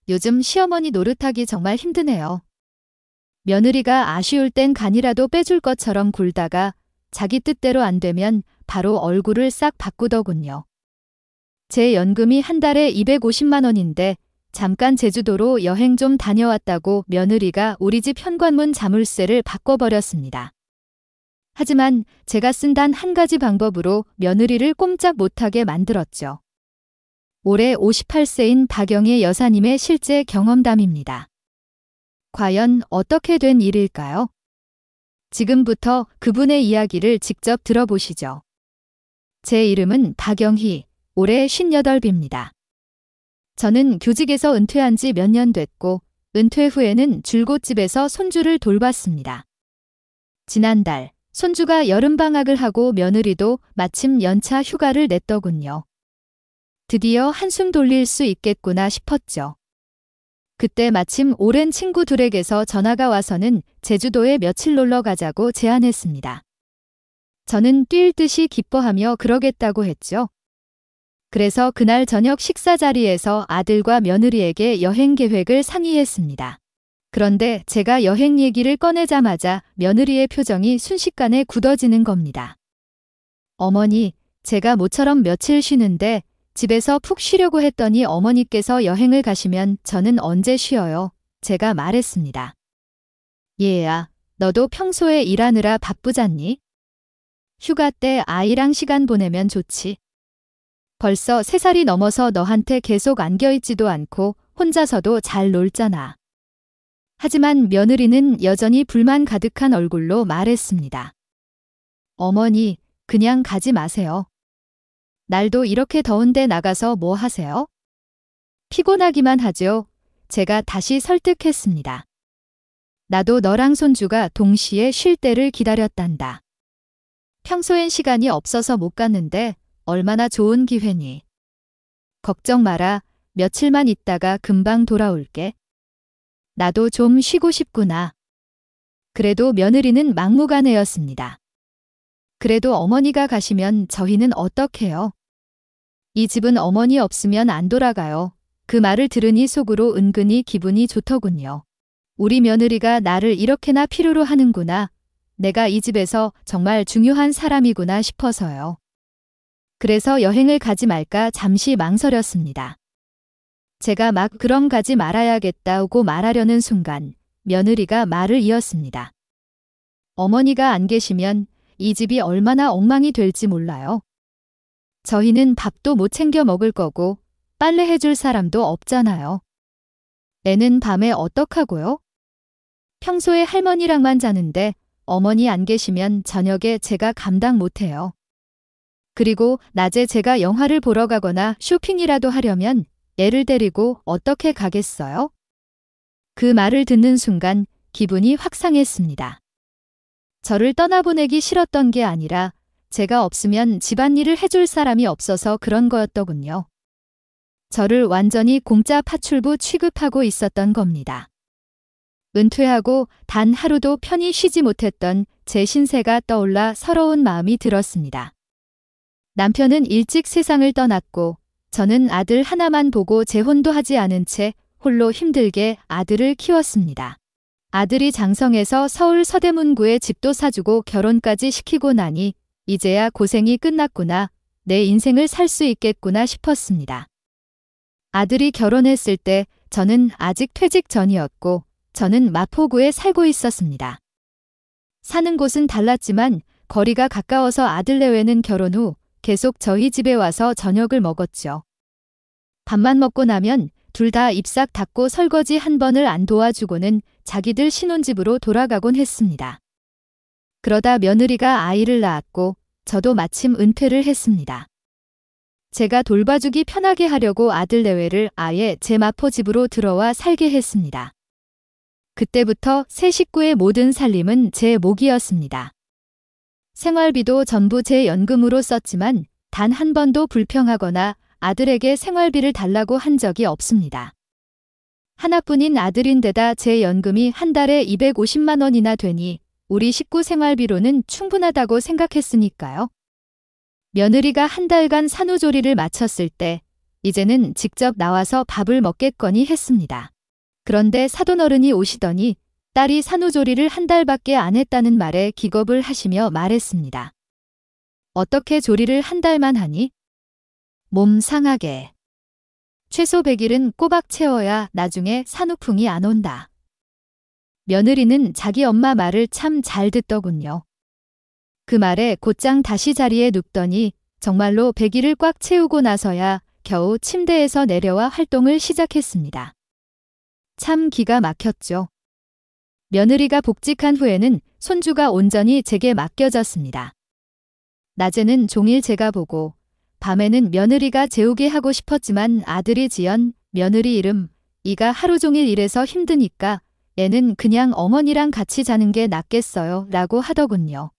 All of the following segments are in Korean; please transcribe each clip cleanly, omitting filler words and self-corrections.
요즘 시어머니 노릇하기 정말 힘드네요. 며느리가 아쉬울 땐 간이라도 빼줄 것처럼 굴다가 자기 뜻대로 안 되면 바로 얼굴을 싹 바꾸더군요. 제 연금이 한 달에 250만 원인데 잠깐 제주도로 여행 좀 다녀왔다고 며느리가 우리 집 현관문 자물쇠를 바꿔버렸습니다. 하지만 제가 쓴 단 한 가지 방법으로 며느리를 꼼짝 못하게 만들었죠. 올해 58세인 박영애 여사님의 실제 경험담입니다. 과연 어떻게 된 일일까요? 지금부터 그분의 이야기를 직접 들어보시죠. 제 이름은 박영희, 올해 58입니다. 저는 교직에서 은퇴한 지 몇 년 됐고 은퇴 후에는 줄곶집에서 손주를 돌봤습니다. 지난달 손주가 여름방학을 하고 며느리도 마침 연차 휴가를 냈더군요. 드디어 한숨 돌릴 수 있겠구나 싶었죠. 그때 마침 오랜 친구 둘에게서 전화가 와서는 제주도에 며칠 놀러 가자고 제안했습니다. 저는 뛸 듯이 기뻐하며 그러겠다고 했죠. 그래서 그날 저녁 식사 자리에서 아들과 며느리에게 여행 계획을 상의했습니다. 그런데 제가 여행 얘기를 꺼내자마자 며느리의 표정이 순식간에 굳어지는 겁니다. 어머니, 제가 모처럼 며칠 쉬는데 집에서 푹 쉬려고 했더니 어머니께서 여행을 가시면 저는 언제 쉬어요? 제가 말했습니다. 얘야, 너도 평소에 일하느라 바쁘잖니? 휴가 때 아이랑 시간 보내면 좋지. 벌써 3살이 넘어서 너한테 계속 안겨있지도 않고 혼자서도 잘 놀잖아. 하지만 며느리는 여전히 불만 가득한 얼굴로 말했습니다. 어머니, 그냥 가지 마세요. 날도 이렇게 더운데 나가서 뭐 하세요? 피곤하기만 하죠. 제가 다시 설득했습니다. 나도 너랑 손주가 동시에 쉴 때를 기다렸단다. 평소엔 시간이 없어서 못 갔는데 얼마나 좋은 기회니. 걱정 마라. 며칠만 있다가 금방 돌아올게. 나도 좀 쉬고 싶구나. 그래도 며느리는 막무가내였습니다. 그래도 어머니가 가시면 저희는 어떡해요? 이 집은 어머니 없으면 안 돌아가요. 그 말을 들으니 속으로 은근히 기분이 좋더군요. 우리 며느리가 나를 이렇게나 필요로 하는구나. 내가 이 집에서 정말 중요한 사람이구나 싶어서요. 그래서 여행을 가지 말까 잠시 망설였습니다. 제가 막 그럼 가지 말아야겠다고 말하려는 순간 며느리가 말을 이었습니다. 어머니가 안 계시면 이 집이 얼마나 엉망이 될지 몰라요. 저희는 밥도 못 챙겨 먹을 거고 빨래 해줄 사람도 없잖아요. 애는 밤에 어떡하고요? 평소에 할머니랑만 자는데 어머니 안 계시면 저녁에 제가 감당 못해요. 그리고 낮에 제가 영화를 보러 가거나 쇼핑이라도 하려면 애를 데리고 어떻게 가겠어요? 그 말을 듣는 순간 기분이 확 상했습니다. 저를 떠나보내기 싫었던 게 아니라 제가 없으면 집안일을 해줄 사람이 없어서 그런 거였더군요. 저를 완전히 공짜 파출부 취급하고 있었던 겁니다. 은퇴하고 단 하루도 편히 쉬지 못했던 제 신세가 떠올라 서러운 마음이 들었습니다. 남편은 일찍 세상을 떠났고 저는 아들 하나만 보고 재혼도 하지 않은 채 홀로 힘들게 아들을 키웠습니다. 아들이 장성해서 서울 서대문구에 집도 사주고 결혼까지 시키고 나니 이제야 고생이 끝났구나, 내 인생을 살 수 있겠구나 싶었습니다. 아들이 결혼했을 때 저는 아직 퇴직 전이었고 저는 마포구에 살고 있었습니다. 사는 곳은 달랐지만 거리가 가까워서 아들 내외는 결혼 후 계속 저희 집에 와서 저녁을 먹었죠. 밥만 먹고 나면 둘 다 입싹 닫고 설거지 한 번을 안 도와주고는 자기들 신혼집으로 돌아가곤 했습니다. 그러다 며느리가 아이를 낳았고 저도 마침 은퇴를 했습니다. 제가 돌봐주기 편하게 하려고 아들 내외를 아예 제 마포집으로 들어와 살게 했습니다. 그때부터 세 식구의 모든 살림은 제 몫이었습니다. 생활비도 전부 제 연금으로 썼지만 단 한 번도 불평하거나 아들에게 생활비를 달라고 한 적이 없습니다. 하나뿐인 아들인데다 제 연금이 한 달에 250만 원이나 되니 우리 식구 생활비로는 충분하다고 생각했으니까요. 며느리가 한 달간 산후조리를 마쳤을 때 이제는 직접 나와서 밥을 먹겠거니 했습니다. 그런데 사돈어른이 오시더니 딸이 산후조리를 한 달밖에 안 했다는 말에 기겁을 하시며 말했습니다. 어떻게 조리를 한 달만 하니? 몸 상하게. 최소 100일은 꼬박 채워야 나중에 산후풍이 안 온다. 며느리는 자기 엄마 말을 참 잘 듣더군요. 그 말에 곧장 다시 자리에 눕더니 정말로 100일을 꽉 채우고 나서야 겨우 침대에서 내려와 활동을 시작했습니다. 참 기가 막혔죠. 며느리가 복직한 후에는 손주가 온전히 제게 맡겨졌습니다. 낮에는 종일 제가 보고 밤에는 며느리가 재우게 하고 싶었지만 아들이 지은 며느리 이름 이가 하루 종일 일해서 힘드니까 애는 그냥 어머니랑 같이 자는 게 낫겠어요 라고 하더군요.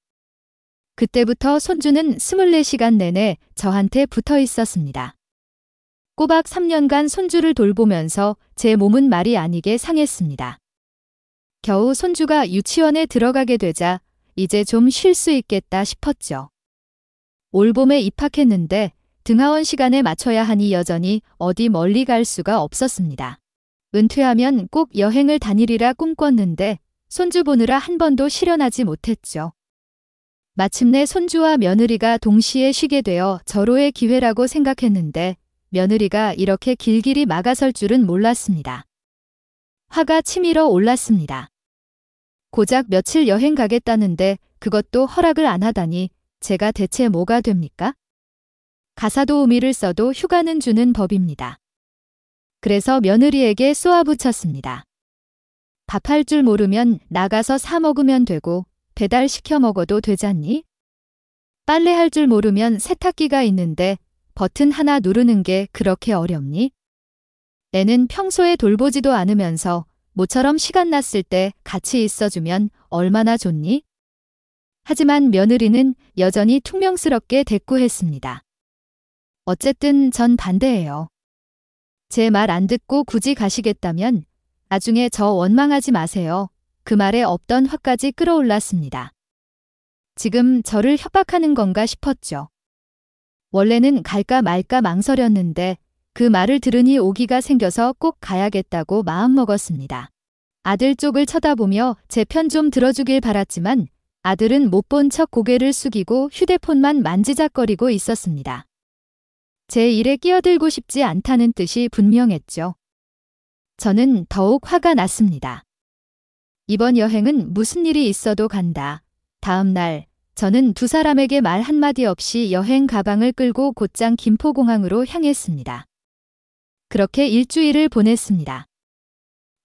그때부터 손주는 24시간 내내 저한테 붙어 있었습니다. 꼬박 3년간 손주를 돌보면서 제 몸은 말이 아니게 상했습니다. 겨우 손주가 유치원에 들어가게 되자 이제 좀 쉴 수 있겠다 싶었죠. 올봄에 입학했는데 등하원 시간에 맞춰야 하니 여전히 어디 멀리 갈 수가 없었습니다. 은퇴하면 꼭 여행을 다니리라 꿈꿨는데 손주 보느라 한 번도 실현하지 못했죠. 마침내 손주와 며느리가 동시에 쉬게 되어 절호의 기회라고 생각했는데 며느리가 이렇게 길길이 막아설 줄은 몰랐습니다. 화가 치밀어 올랐습니다. 고작 며칠 여행 가겠다는데 그것도 허락을 안 하다니 제가 대체 뭐가 됩니까? 가사도우미를 써도 휴가는 주는 법입니다. 그래서 며느리에게 쏘아붙였습니다. 밥할 줄 모르면 나가서 사 먹으면 되고 배달시켜 먹어도 되잖니? 빨래할 줄 모르면 세탁기가 있는데 버튼 하나 누르는 게 그렇게 어렵니? 애는 평소에 돌보지도 않으면서 모처럼 시간 났을 때 같이 있어주면 얼마나 좋니? 하지만 며느리는 여전히 퉁명스럽게 대꾸했습니다. 어쨌든 전 반대예요. 제 말 안 듣고 굳이 가시겠다면 나중에 저 원망하지 마세요. 그 말에 없던 화까지 끌어올랐습니다. 지금 저를 협박하는 건가 싶었죠. 원래는 갈까 말까 망설였는데 그 말을 들으니 오기가 생겨서 꼭 가야겠다고 마음먹었습니다. 아들 쪽을 쳐다보며 제 편 좀 들어주길 바랐지만 아들은 못 본 척 고개를 숙이고 휴대폰만 만지작거리고 있었습니다. 제 일에 끼어들고 싶지 않다는 뜻이 분명했죠. 저는 더욱 화가 났습니다. 이번 여행은 무슨 일이 있어도 간다. 다음 날 저는 두 사람에게 말 한마디 없이 여행 가방을 끌고 곧장 김포공항으로 향했습니다. 그렇게 일주일을 보냈습니다.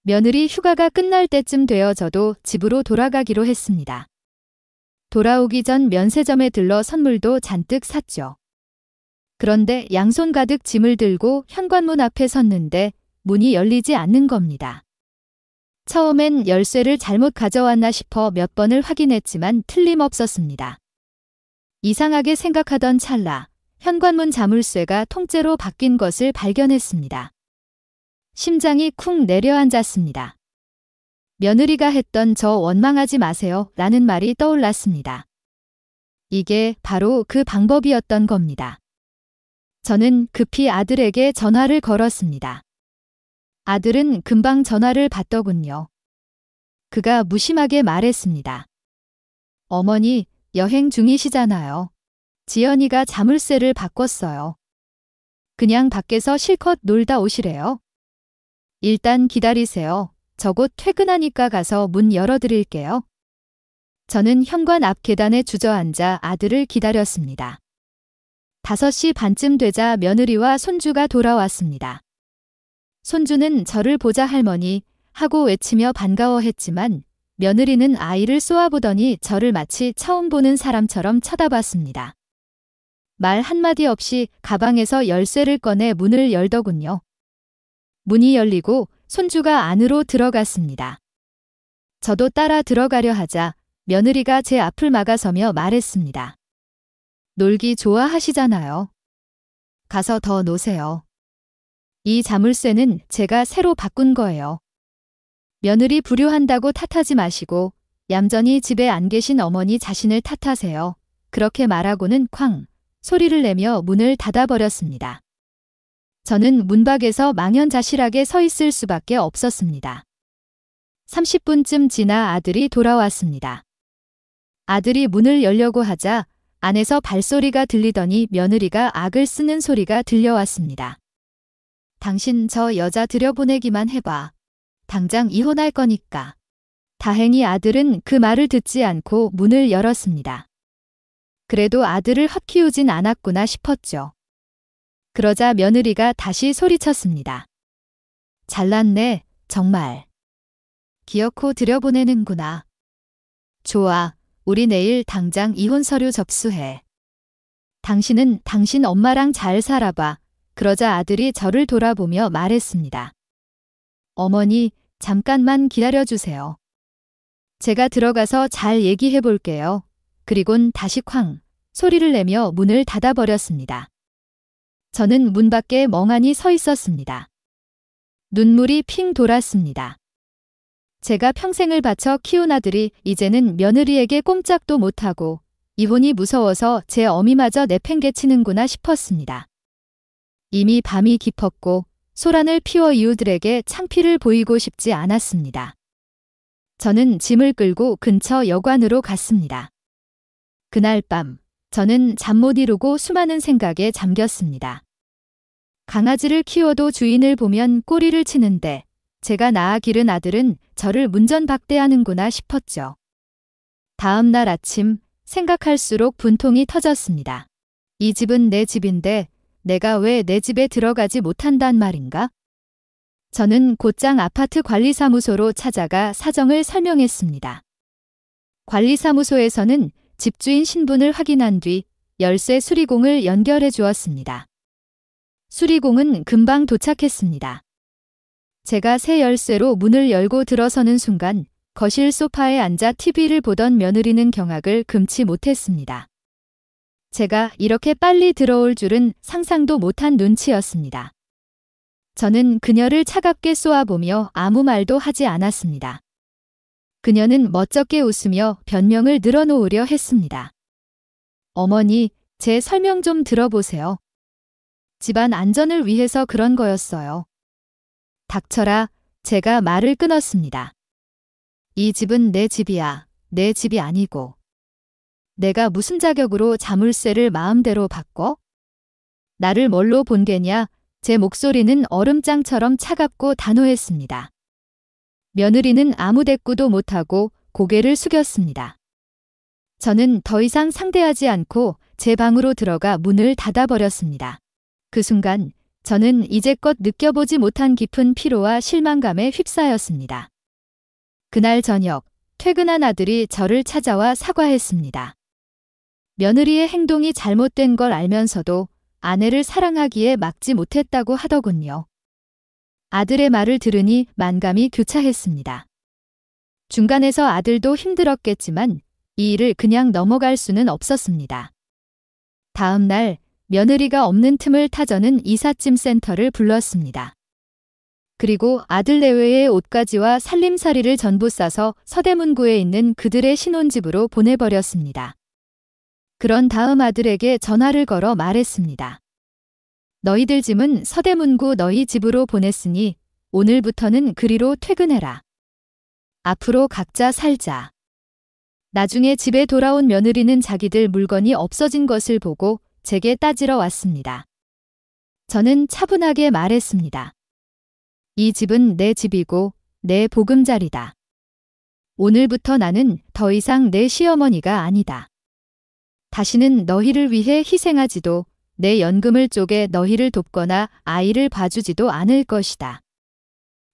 며느리 휴가가 끝날 때쯤 되어 저도 집으로 돌아가기로 했습니다. 돌아오기 전 면세점에 들러 선물도 잔뜩 샀죠. 그런데 양손 가득 짐을 들고 현관문 앞에 섰는데 문이 열리지 않는 겁니다. 처음엔 열쇠를 잘못 가져왔나 싶어 몇 번을 확인했지만 틀림없었습니다. 이상하게 생각하던 찰나 현관문 자물쇠가 통째로 바뀐 것을 발견했습니다. 심장이 쿵 내려앉았습니다. 며느리가 했던 저 원망하지 마세요 라는 말이 떠올랐습니다. 이게 바로 그 방법이었던 겁니다. 저는 급히 아들에게 전화를 걸었습니다. 아들은 금방 전화를 받더군요. 그가 무심하게 말했습니다. 어머니, 여행 중이시잖아요. 지연이가 자물쇠를 바꿨어요. 그냥 밖에서 실컷 놀다 오시래요. 일단 기다리세요. 저 곧 퇴근하니까 가서 문 열어드릴게요. 저는 현관 앞 계단에 주저앉아 아들을 기다렸습니다. 5시 반쯤 되자 며느리와 손주가 돌아왔습니다. 손주는 저를 보자 할머니 하고 외치며 반가워했지만 며느리는 아이를 쏘아보더니 저를 마치 처음 보는 사람처럼 쳐다봤습니다. 말 한마디 없이 가방에서 열쇠를 꺼내 문을 열더군요. 문이 열리고 손주가 안으로 들어갔습니다. 저도 따라 들어가려 하자 며느리가 제 앞을 막아서며 말했습니다. 놀기 좋아하시잖아요. 가서 더 노세요. 이 자물쇠는 제가 새로 바꾼 거예요. 며느리 불효한다고 탓하지 마시고 얌전히 집에 안 계신 어머니 자신을 탓하세요. 그렇게 말하고는 쾅 소리를 내며 문을 닫아버렸습니다. 저는 문 밖에서 망연자실하게 서 있을 수밖에 없었습니다. 30분쯤 지나 아들이 돌아왔습니다. 아들이 문을 열려고 하자 안에서 발소리가 들리더니 며느리가 악을 쓰는 소리가 들려왔습니다. 당신 저 여자 들여보내기만 해봐. 당장 이혼할 거니까. 다행히 아들은 그 말을 듣지 않고 문을 열었습니다. 그래도 아들을 헛키우진 않았구나 싶었죠. 그러자 며느리가 다시 소리쳤습니다. 잘났네, 정말. 기어코 들여보내는구나. 좋아, 우리 내일 당장 이혼 서류 접수해. 당신은 당신 엄마랑 잘 살아봐. 그러자 아들이 저를 돌아보며 말했습니다. 어머니, 잠깐만 기다려주세요. 제가 들어가서 잘 얘기해 볼게요. 그리곤 다시 쾅 소리를 내며 문을 닫아버렸습니다. 저는 문 밖에 멍하니 서 있었습니다. 눈물이 핑 돌았습니다. 제가 평생을 바쳐 키운 아들이 이제는 며느리에게 꼼짝도 못하고 이혼이 무서워서 제 어미마저 내팽개치는구나 싶었습니다. 이미 밤이 깊었고 소란을 피워 이웃들에게 창피를 보이고 싶지 않았습니다. 저는 짐을 끌고 근처 여관으로 갔습니다. 그날 밤 저는 잠 못 이루고 수많은 생각에 잠겼습니다. 강아지를 키워도 주인을 보면 꼬리를 치는데 제가 낳아 기른 아들은 저를 문전박대하는구나 싶었죠. 다음 날 아침 생각할수록 분통이 터졌습니다. 이 집은 내 집인데 내가 왜 내 집에 들어가지 못한단 말인가? 저는 곧장 아파트 관리사무소로 찾아가 사정을 설명했습니다. 관리사무소에서는 집주인 신분을 확인한 뒤 열쇠 수리공을 연결해 주었습니다. 수리공은 금방 도착했습니다. 제가 새 열쇠로 문을 열고 들어서는 순간 거실 소파에 앉아 TV를 보던 며느리는 경악을 금치 못했습니다. 제가 이렇게 빨리 들어올 줄은 상상도 못한 눈치였습니다. 저는 그녀를 차갑게 쏘아보며 아무 말도 하지 않았습니다. 그녀는 멋쩍게 웃으며 변명을 늘어놓으려 했습니다. 어머니, 제 설명 좀 들어보세요. 집안 안전을 위해서 그런 거였어요. 닥쳐라, 제가 말을 끊었습니다. 이 집은 내 집이야, 내 집이 아니고. 내가 무슨 자격으로 자물쇠를 마음대로 바꿔? 나를 뭘로 본 게냐? 제 목소리는 얼음장처럼 차갑고 단호했습니다. 며느리는 아무 대꾸도 못하고 고개를 숙였습니다. 저는 더 이상 상대하지 않고 제 방으로 들어가 문을 닫아버렸습니다. 그 순간 저는 이제껏 느껴보지 못한 깊은 피로와 실망감에 휩싸였습니다. 그날 저녁 퇴근한 아들이 저를 찾아와 사과했습니다. 며느리의 행동이 잘못된 걸 알면서도 아내를 사랑하기에 막지 못했다고 하더군요. 아들의 말을 들으니 만감이 교차했습니다. 중간에서 아들도 힘들었겠지만 이 일을 그냥 넘어갈 수는 없었습니다. 다음 날 며느리가 없는 틈을 타 저는 이삿짐 센터를 불렀습니다. 그리고 아들 내외의 옷가지와 살림살이를 전부 싸서 서대문구에 있는 그들의 신혼집으로 보내버렸습니다. 그런 다음 아들에게 전화를 걸어 말했습니다. 너희들 짐은 서대문구 너희 집으로 보냈으니 오늘부터는 그리로 퇴근해라. 앞으로 각자 살자. 나중에 집에 돌아온 며느리는 자기들 물건이 없어진 것을 보고 제게 따지러 왔습니다. 저는 차분하게 말했습니다. 이 집은 내 집이고 내 보금자리다. 오늘부터 나는 더 이상 내 시어머니가 아니다. 다시는 너희를 위해 희생하지도 내 연금을 쪼개 너희를 돕거나 아이를 봐주지도 않을 것이다.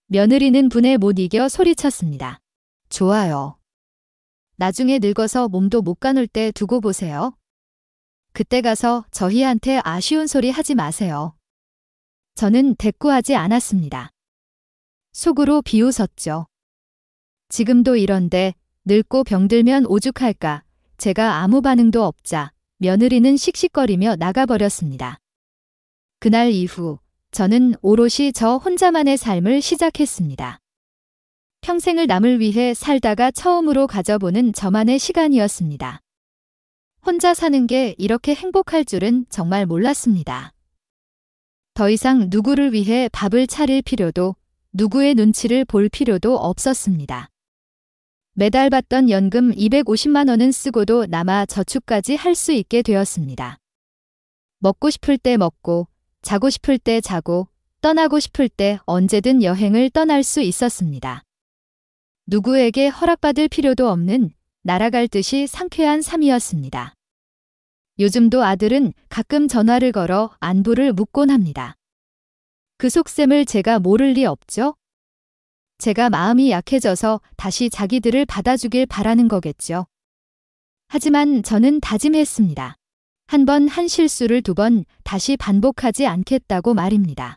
며느리는 분에 못 이겨 소리쳤습니다. 좋아요. 나중에 늙어서 몸도 못 가눌 때 두고 보세요. 그때 가서 저희한테 아쉬운 소리 하지 마세요. 저는 대꾸하지 않았습니다. 속으로 비웃었죠. 지금도 이런데 늙고 병들면 오죽할까. 제가 아무 반응도 없자 며느리는 씩씩거리며 나가버렸습니다. 그날 이후 저는 오롯이 저 혼자만의 삶을 시작했습니다. 평생을 남을 위해 살다가 처음으로 가져보는 저만의 시간이었습니다. 혼자 사는 게 이렇게 행복할 줄은 정말 몰랐습니다. 더 이상 누구를 위해 밥을 차릴 필요도, 누구의 눈치를 볼 필요도 없었습니다. 매달 받던 연금 250만 원은 쓰고도 남아 저축까지 할 수 있게 되었습니다. 먹고 싶을 때 먹고, 자고 싶을 때 자고, 떠나고 싶을 때 언제든 여행을 떠날 수 있었습니다. 누구에게 허락받을 필요도 없는 날아갈 듯이 상쾌한 삶이었습니다. 요즘도 아들은 가끔 전화를 걸어 안부를 묻곤 합니다. 그 속셈을 제가 모를 리 없죠? 제가 마음이 약해져서 다시 자기들을 받아주길 바라는 거겠죠. 하지만 저는 다짐했습니다. 한 번 한 실수를 2번 다시 반복하지 않겠다고 말입니다.